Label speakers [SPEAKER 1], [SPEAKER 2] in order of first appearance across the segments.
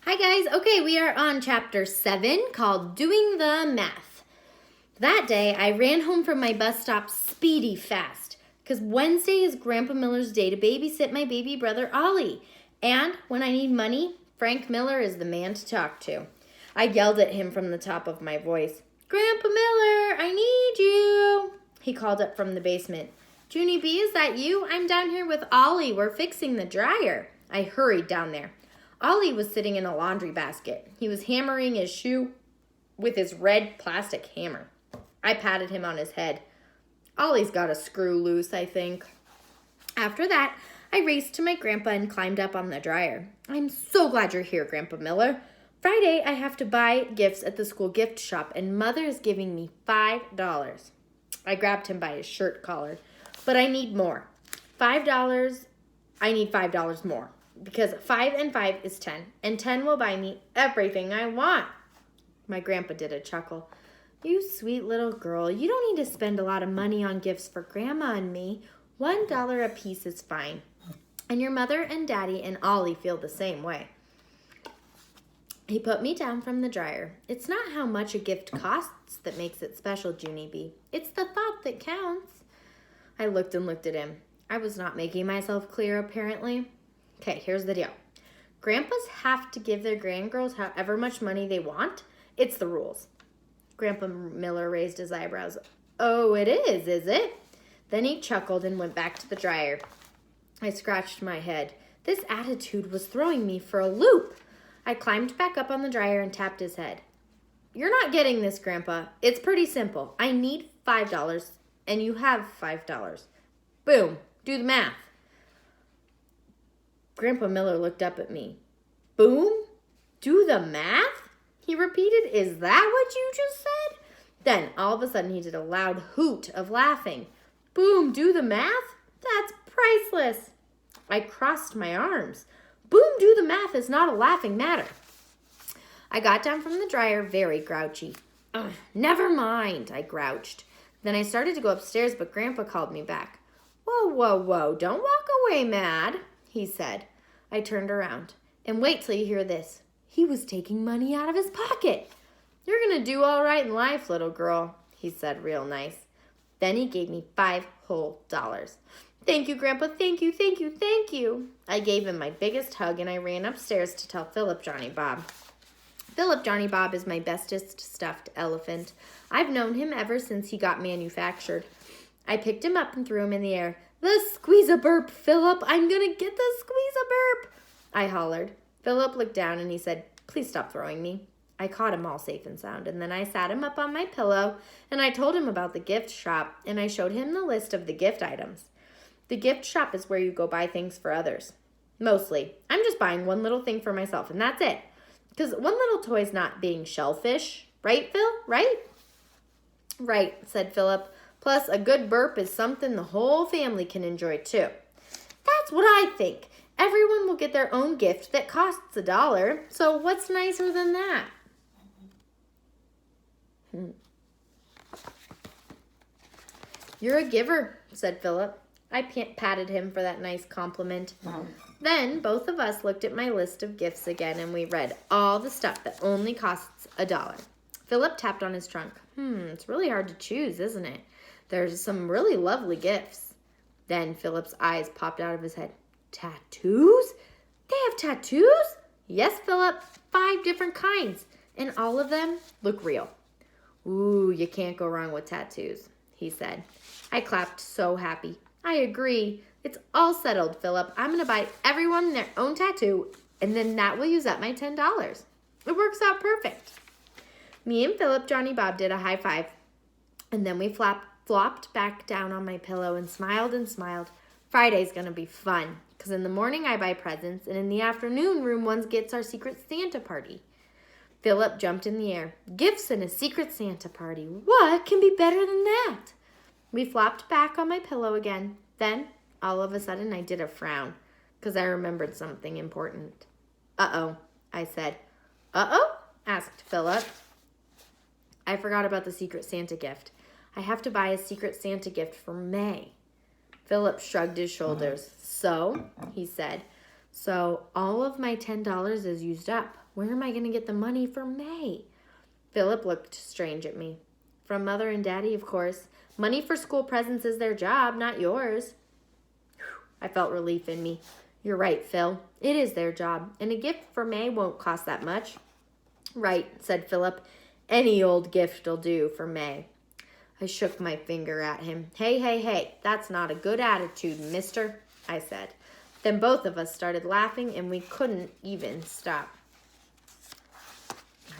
[SPEAKER 1] Hi guys, okay, we are on chapter 7 called Doing the Math. That day, I ran home from my bus stop speedy fast because Wednesday is Grandpa Miller's day to babysit my baby brother Ollie. And when I need money, Frank Miller is the man to talk to. I yelled at him from the top of my voice, "Grandpa Miller, I need you." He called up from the basement. "Junie B, is that you? I'm down here with Ollie. We're fixing the dryer." I hurried down there. Ollie was sitting in a laundry basket. He was hammering his shoe with his red plastic hammer. I patted him on his head. "Ollie's got a screw loose, I think." After that, I raced to my grandpa and climbed up on the dryer. "I'm so glad you're here, Grandpa Miller. Friday, I have to buy gifts at the school gift shop, and Mother is giving me $5. I grabbed him by his shirt collar. "But I need more. $5. I need $5 more. Because 5 and 5 is 10, and 10 will buy me everything I want." My grandpa did a chuckle. "You sweet little girl, you don't need to spend a lot of money on gifts for Grandma and me. $1 a piece is fine. And your mother and daddy and Ollie feel the same way." He put me down from the dryer. "It's not how much a gift costs that makes it special, Junie B. It's the thought that counts." I looked at him. I was not making myself clear, apparently. Okay, here's the deal. Grandpas have to give their grandgirls however much money they want. It's the rules. Grandpa Miller raised his eyebrows. "Oh, it is it?" Then he chuckled and went back to the dryer. I scratched my head. This attitude was throwing me for a loop. I climbed back up on the dryer and tapped his head. "You're not getting this, Grandpa. It's pretty simple. I need $5, and you have $5. Boom. Do the math." Grandpa Miller looked up at me. "Boom? Do the math?" he repeated. "Is that what you just said?" Then, all of a sudden, he did a loud hoot of laughing. "Boom, do the math? That's priceless." I crossed my arms. Boom, do the math is not a laughing matter. I got down from the dryer very grouchy. "Never mind," I grouched. Then I started to go upstairs, but Grandpa called me back. Whoa, don't walk away mad," he said. I turned around. And wait till you hear this. He was taking money out of his pocket. "You're going to do all right in life, little girl," he said real nice. Then he gave me $5 whole. "Thank you, Grandpa. Thank you. I gave him my biggest hug, and I ran upstairs to tell Philip Johnny Bob. Philip Johnny Bob is my bestest stuffed elephant. I've known him ever since he got manufactured. I picked him up and threw him in the air. "The squeeze-a-burp, Philip! I'm going to get the squeeze-a-burp!" I hollered. Philip looked down and he said, "Please stop throwing me." I caught him all safe and sound, and then I sat him up on my pillow, and I told him about the gift shop, and I showed him the list of the gift items. The gift shop is where you go buy things for others. Mostly. I'm just buying one little thing for myself, and that's it. Because one little toy's not being shellfish. Right, Phil? Right? "Right," said Philip. "Plus, a good burp is something the whole family can enjoy, too." "That's what I think. Everyone will get their own gift that costs $1. So what's nicer than that?" "You're a giver," said Philip. I patted him for that nice compliment. Then both of us looked at my list of gifts again, and we read all the stuff that only costs $1. Philip tapped on his trunk. It's really hard to choose, isn't it? There's some really lovely gifts." Then Philip's eyes popped out of his head. "Tattoos? They have tattoos?" "Yes, Philip, 5 different kinds, and all of them look real." "Ooh, you can't go wrong with tattoos," he said. I clapped so happy. "I agree. It's all settled, Philip. I'm going to buy everyone their own tattoo, and then that will use up my $10. It works out perfect." Me and Philip Johnny Bob did a high five, and then we flopped back down on my pillow and smiled. Friday's going to be fun, because in the morning I buy presents, and in the afternoon, room 1 gets our Secret Santa party. Philip jumped in the air. "Gifts and a Secret Santa party. What can be better than that?" We flopped back on my pillow again. Then, all of a sudden, I did a frown, because I remembered something important. "Uh-oh," I said. "Uh-oh?" asked Philip. "I forgot about the Secret Santa gift. I have to buy a Secret Santa gift for May." Philip shrugged his shoulders. "So?" he said. So all of my $10 is used up. Where am I going to get the money for May? Philip looked strange at me. From Mother and Daddy, of course. Money for school presents is their job, not yours. I felt relief in me. You're right, Phil. It is their job, and a gift for May won't cost that much. Right, said Philip. Any old gift'll do for May. I shook my finger at him. Hey, that's not a good attitude, mister, I said. Then both of us started laughing, and we couldn't even stop.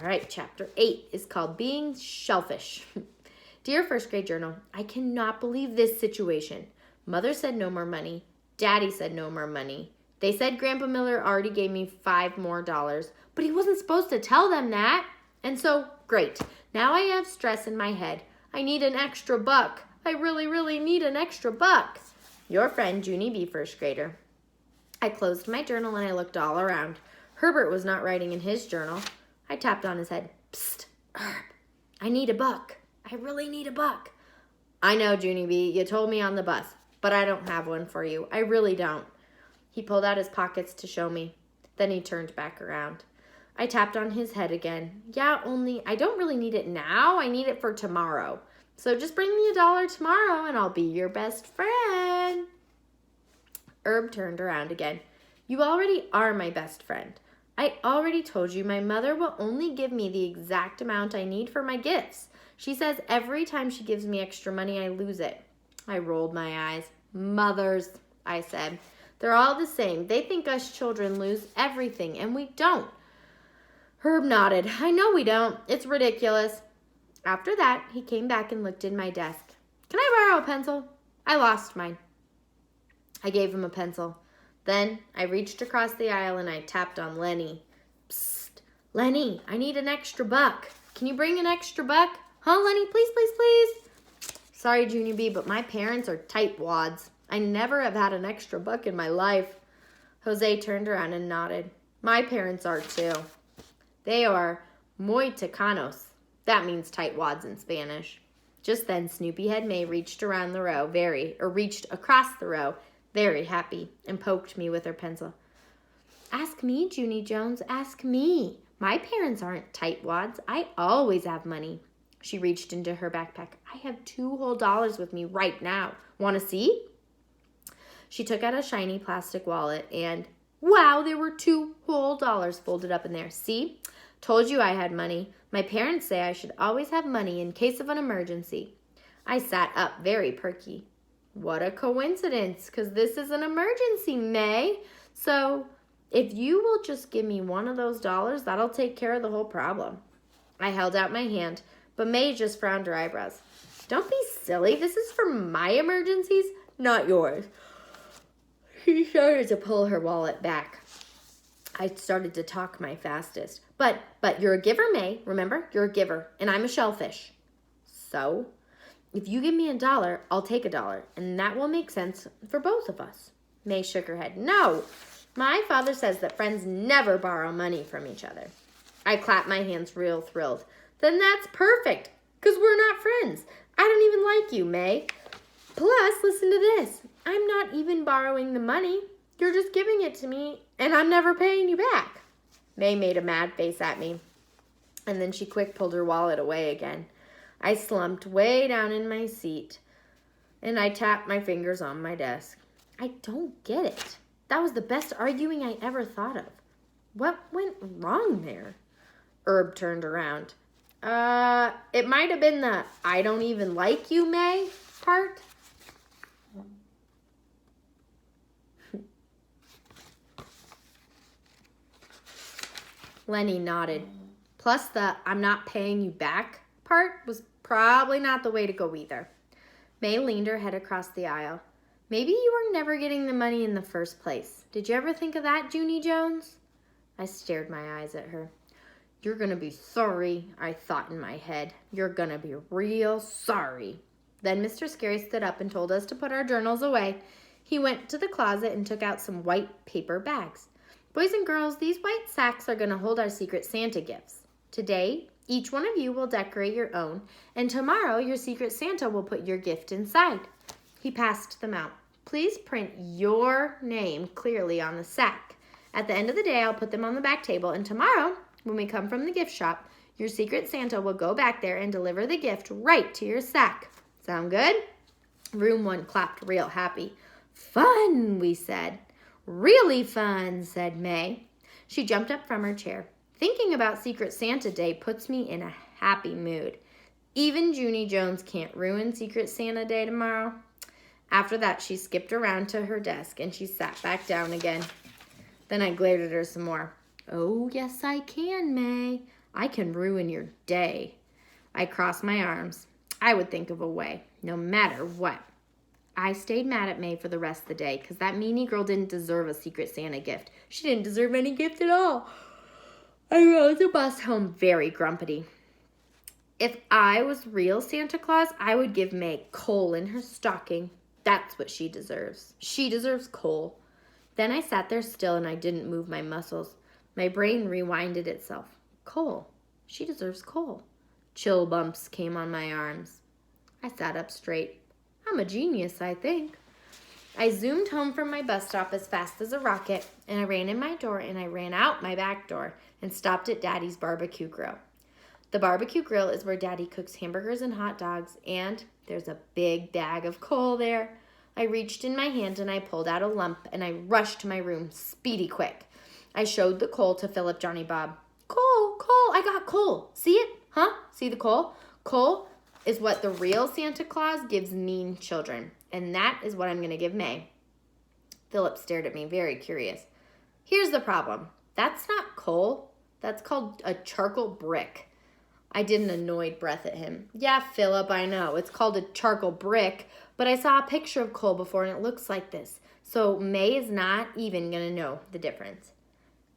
[SPEAKER 1] All right, chapter 8 is called Being Shellfish. Dear first grade journal, I cannot believe this situation. Mother said no more money. Daddy said no more money. They said Grandpa Miller already gave me $5 more, but he wasn't supposed to tell them that. And so, great. Now I have stress in my head. I need an extra buck. I really need an extra buck. Your friend, Junie B., first grader. I closed my journal and I looked all around. Herbert was not writing in his journal. I tapped on his head. Psst, Herb, I need a buck. I really need a buck. I know, Junie B., you told me on the bus, but I don't have one for you. I really don't. He pulled out his pockets to show me. Then he turned back around. I tapped on his head again. Yeah, only I don't really need it now. I need it for tomorrow. So just bring me $1 tomorrow and I'll be your best friend. Herb turned around again. You already are my best friend. I already told you my mother will only give me the exact amount I need for my gifts. She says every time she gives me extra money, I lose it. I rolled my eyes. Mothers, I said. They're all the same. They think us children lose everything, and we don't. Herb nodded. I know we don't. It's ridiculous. After that, he came back and looked in my desk. Can I borrow a pencil? I lost mine. I gave him a pencil. Then I reached across the aisle and I tapped on Lenny. Psst, Lenny, I need an extra buck. Can you bring an extra buck? Huh, Lenny? Please. Sorry, Junie B., but my parents are tightwads. I never have had an extra buck in my life. Jose turned around and nodded. My parents are too. They are muy tacanos. That means tightwads in Spanish. Just then, Snoopy-head May reached across the row, very happy, and poked me with her pencil. Ask me, Junie Jones, ask me. My parents aren't tightwads. I always have money. She reached into her backpack. I have $2 whole with me right now. Want to see? She took out a shiny plastic wallet and, wow, there were $2 whole folded up in there. See? Told you I had money. My parents say I should always have money in case of an emergency. I sat up very perky. What a coincidence, because this is an emergency, May. So if you will just give me one of those dollars, that'll take care of the whole problem. I held out my hand, but May just frowned her eyebrows. Don't be silly. This is for my emergencies, not yours. She started to pull her wallet back. I started to talk my fastest. But you're a giver, May. Remember, you're a giver, and I'm a shellfish. So, if you give me $1, I'll take $1, and that will make sense for both of us. May shook her head. No, my father says that friends never borrow money from each other. I clapped my hands real thrilled. Then that's perfect, because we're not friends. I don't even like you, May. Plus, listen to this. I'm not even borrowing the money. You're just giving it to me, and I'm never paying you back. May made a mad face at me, and then she quick pulled her wallet away again. I slumped way down in my seat, and I tapped my fingers on my desk. I don't get it. That was the best arguing I ever thought of. What went wrong there? Herb turned around. It might have been the I don't even like you, May part. Lenny nodded. Plus the I'm not paying you back part was probably not the way to go either. May leaned her head across the aisle. Maybe you were never getting the money in the first place. Did you ever think of that, Junie Jones? I stared my eyes at her. You're going to be sorry, I thought in my head. You're going to be real sorry. Then Mr. Scary stood up and told us to put our journals away. He went to the closet and took out some white paper bags. Boys and girls, these white sacks are going to hold our Secret Santa gifts. Today, each one of you will decorate your own, and tomorrow your Secret Santa will put your gift inside. He passed them out. Please print your name clearly on the sack. At the end of the day, I'll put them on the back table, and tomorrow, when we come from the gift shop, your Secret Santa will go back there and deliver the gift right to your sack. Sound good? Room 1 clapped real happy. Fun, we said. Really fun, said May. She jumped up from her chair. Thinking about Secret Santa Day puts me in a happy mood. Even Junie Jones can't ruin Secret Santa Day tomorrow. After that, she skipped around to her desk and she sat back down again. Then I glared at her some more. Oh, yes, I can, May. I can ruin your day. I crossed my arms. I would think of a way, no matter what. I stayed mad at May for the rest of the day because that meanie girl didn't deserve a Secret Santa gift. She didn't deserve any gift at all. I rode the bus home very grumpy. If I was real Santa Claus, I would give May coal in her stocking. That's what she deserves. She deserves coal. Then I sat there still and I didn't move my muscles. My brain rewinded itself. Coal. She deserves coal. Chill bumps came on my arms. I sat up straight. I'm a genius, I think. I zoomed home from my bus stop as fast as a rocket, and I ran in my door and I ran out my back door and stopped at Daddy's barbecue grill. The barbecue grill is where Daddy cooks hamburgers and hot dogs, and there's a big bag of coal there. I reached in my hand and I pulled out a lump and I rushed to my room, speedy quick. I showed the coal to Philip, Johnny, Bob. Coal, I got coal. See it? Huh? See the coal? Coal is what the real Santa Claus gives mean children, and that is what I'm going to give May. Philip stared at me, very curious. Here's the problem. That's not coal. That's called a charcoal brick. I did an annoyed breath at him. Yeah, Philip, I know. It's called a charcoal brick, but I saw a picture of coal before, and it looks like this. So May is not even going to know the difference.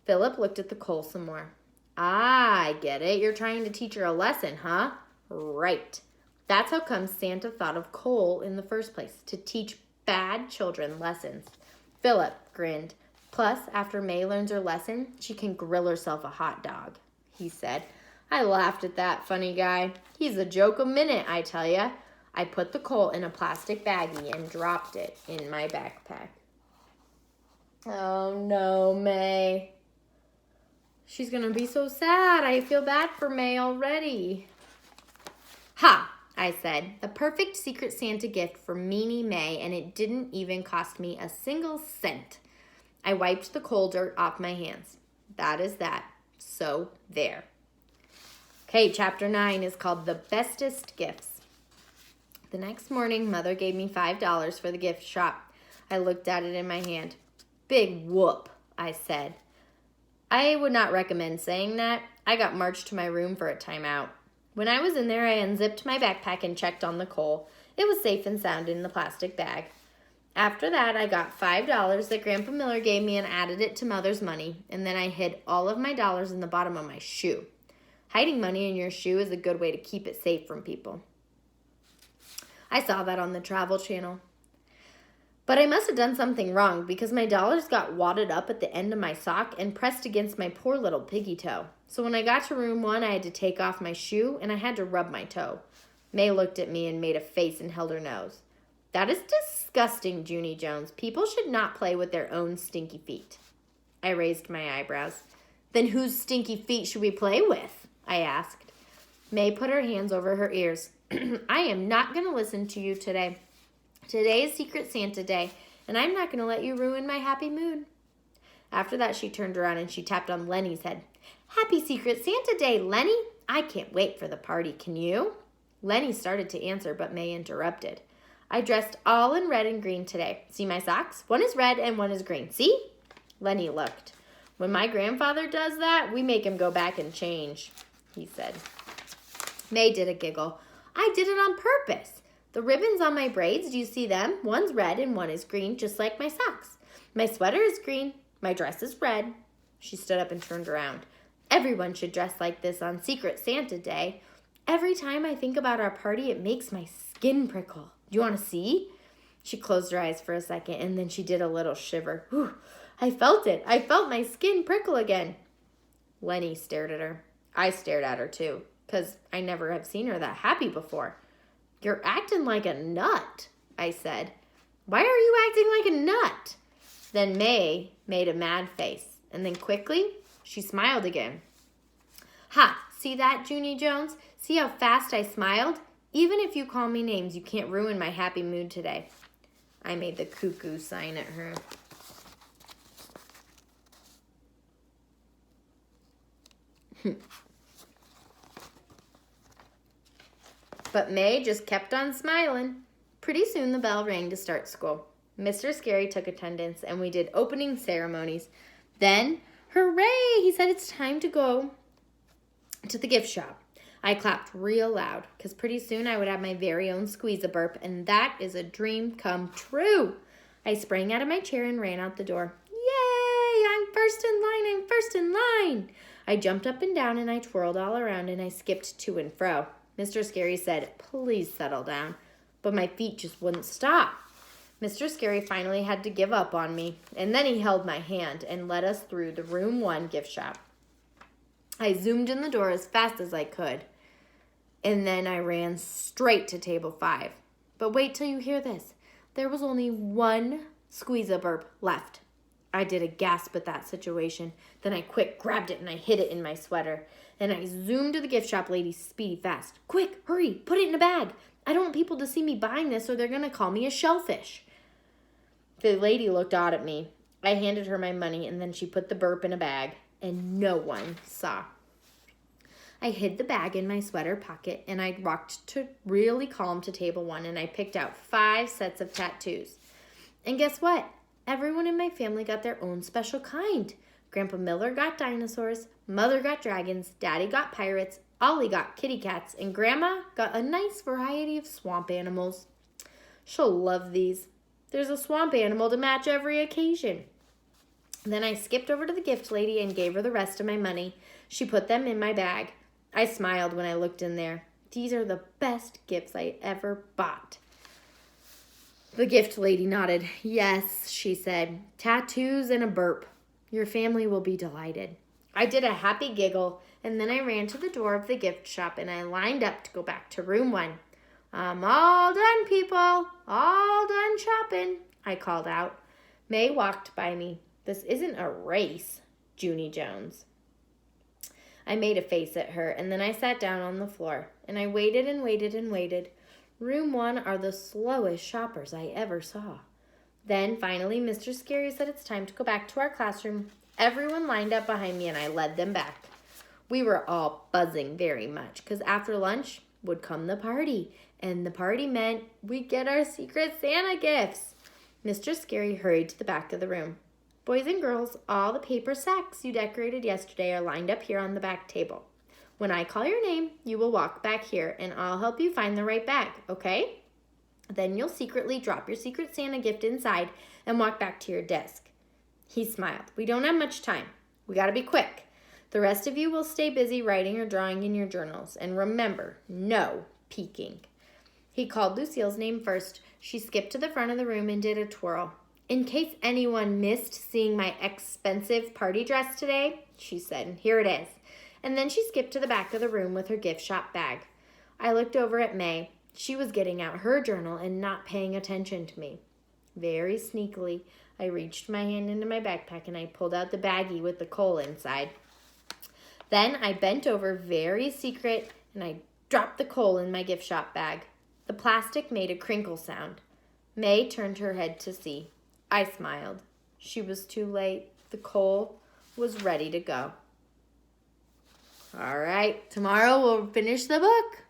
[SPEAKER 1] Philip looked at the coal some more. Ah, I get it. You're trying to teach her a lesson, huh? Right. That's how come Santa thought of coal in the first place, to teach bad children lessons. Philip grinned. Plus, after May learns her lesson, she can grill herself a hot dog, he said. I laughed at that funny guy. He's a joke a minute, I tell ya. I put the coal in a plastic baggie and dropped it in my backpack. Oh no, May. She's gonna be so sad. I feel bad for May already. Ha, I said. The perfect Secret Santa gift for meanie May, and it didn't even cost me a single cent. I wiped the coal dirt off my hands. That is that. So there. Okay, chapter 9 is called The Bestest Gifts. The next morning, Mother gave me $5 for the gift shop. I looked at it in my hand. Big whoop, I said. I would not recommend saying that. I got marched to my room for a timeout. When I was in there, I unzipped my backpack and checked on the coal. It was safe and sound in the plastic bag. After that, I got $5 that Grandpa Miller gave me and added it to Mother's money, and then I hid all of my dollars in the bottom of my shoe. Hiding money in your shoe is a good way to keep it safe from people. I saw that on the Travel Channel. But I must have done something wrong because my dollars got wadded up at the end of my sock and pressed against my poor little piggy toe. So when I got to room 1, I had to take off my shoe and I had to rub my toe. May looked at me and made a face and held her nose. That is disgusting, Junie Jones. People should not play with their own stinky feet. I raised my eyebrows. Then whose stinky feet should we play with? I asked. May put her hands over her ears. I am not going to listen to you today. Today is Secret Santa Day, and I'm not going to let you ruin my happy mood. After that, she turned around and she tapped on Lenny's head. Happy Secret Santa Day, Lenny. I can't wait for the party. Can you? Lenny started to answer, but May interrupted. I dressed all in red and green today. See my socks? One is red and one is green. See? Lenny looked. When my grandfather does that, we make him go back and change, he said. May did a giggle. I did it on purpose. The ribbons on my braids, do you see them? One's red and one is green, just like my socks. My sweater is green. My dress is red. She stood up and turned around. Everyone should dress like this on Secret Santa Day. Every time I think about our party, it makes my skin prickle. Do you want to see? She closed her eyes for a second, and then she did a little shiver. Whew, I felt it. I felt my skin prickle again. Lenny stared at her. I stared at her, too, because I never have seen her that happy before. You're acting like a nut, I said. Why are you acting like a nut? Then May made a mad face. And then quickly, she smiled again. Ha, see that, Junie Jones? See how fast I smiled? Even if you call me names, you can't ruin my happy mood today. I made the cuckoo sign at her. But May just kept on smiling. Pretty soon the bell rang to start school. Mr. Scary took attendance and we did opening ceremonies. Then, hooray, he said it's time to go to the gift shop. I clapped real loud because pretty soon I would have my very own Squeeze-A-Burp, and that is a dream come true. I sprang out of my chair and ran out the door. Yay, I'm first in line, I'm first in line. I jumped up and down and I twirled all around and I skipped to and fro. Mr. Scary said, please settle down, but my feet just wouldn't stop. Mr. Scary finally had to give up on me, and then he held my hand and led us through the room 1 gift shop. I zoomed in the door as fast as I could, and then I ran straight to table 5. But wait till you hear this. There was only 1 Squeeze-A-Burp left. I did a gasp at that situation. Then I quick grabbed it and I hid it in my sweater. And I zoomed to the gift shop lady speedy fast. Quick, hurry, put it in a bag. I don't want people to see me buying this or they're going to call me a shellfish. The lady looked odd at me. I handed her my money and then she put the burp in a bag and no one saw. I hid the bag in my sweater pocket and I walked to really calm to table 1 and I picked out 5 sets of tattoos. And guess what? Everyone in my family got their own special kind. Grandpa Miller got dinosaurs, Mother got dragons, Daddy got pirates, Ollie got kitty cats, and Grandma got a nice variety of swamp animals. She'll love these. There's a swamp animal to match every occasion. Then I skipped over to the gift lady and gave her the rest of my money. She put them in my bag. I smiled when I looked in there. These are the best gifts I ever bought. The gift lady nodded. Yes, she said. Tattoos and a burp. Your family will be delighted. I did a happy giggle, and then I ran to the door of the gift shop, and I lined up to go back to room 1. I'm all done, people. All done shopping, I called out. May walked by me. This isn't a race, Junie Jones. I made a face at her, and then I sat down on the floor, and I waited and waited and waited. Room 1 are the slowest shoppers I ever saw. Then, finally, Mr. Scary said it's time to go back to our classroom. Everyone lined up behind me, and I led them back. We were all buzzing very much, because after lunch would come the party, and the party meant we'd get our Secret Santa gifts. Mr. Scary hurried to the back of the room. Boys and girls, all the paper sacks you decorated yesterday are lined up here on the back table. When I call your name, you will walk back here, and I'll help you find the right bag, okay? Then you'll secretly drop your Secret Santa gift inside and walk back to your desk. He smiled. We don't have much time. We gotta be quick. The rest of you will stay busy writing or drawing in your journals. And remember, no peeking. He called Lucille's name first. She skipped to the front of the room and did a twirl. In case anyone missed seeing my expensive party dress today, she said, here it is. And then she skipped to the back of the room with her gift shop bag. I looked over at May. She was getting out her journal and not paying attention to me. Very sneakily, I reached my hand into my backpack and I pulled out the baggie with the coal inside. Then I bent over very secret and I dropped the coal in my gift shop bag. The plastic made a crinkle sound. May turned her head to see. I smiled. She was too late. The coal was ready to go. All right, tomorrow we'll finish the book.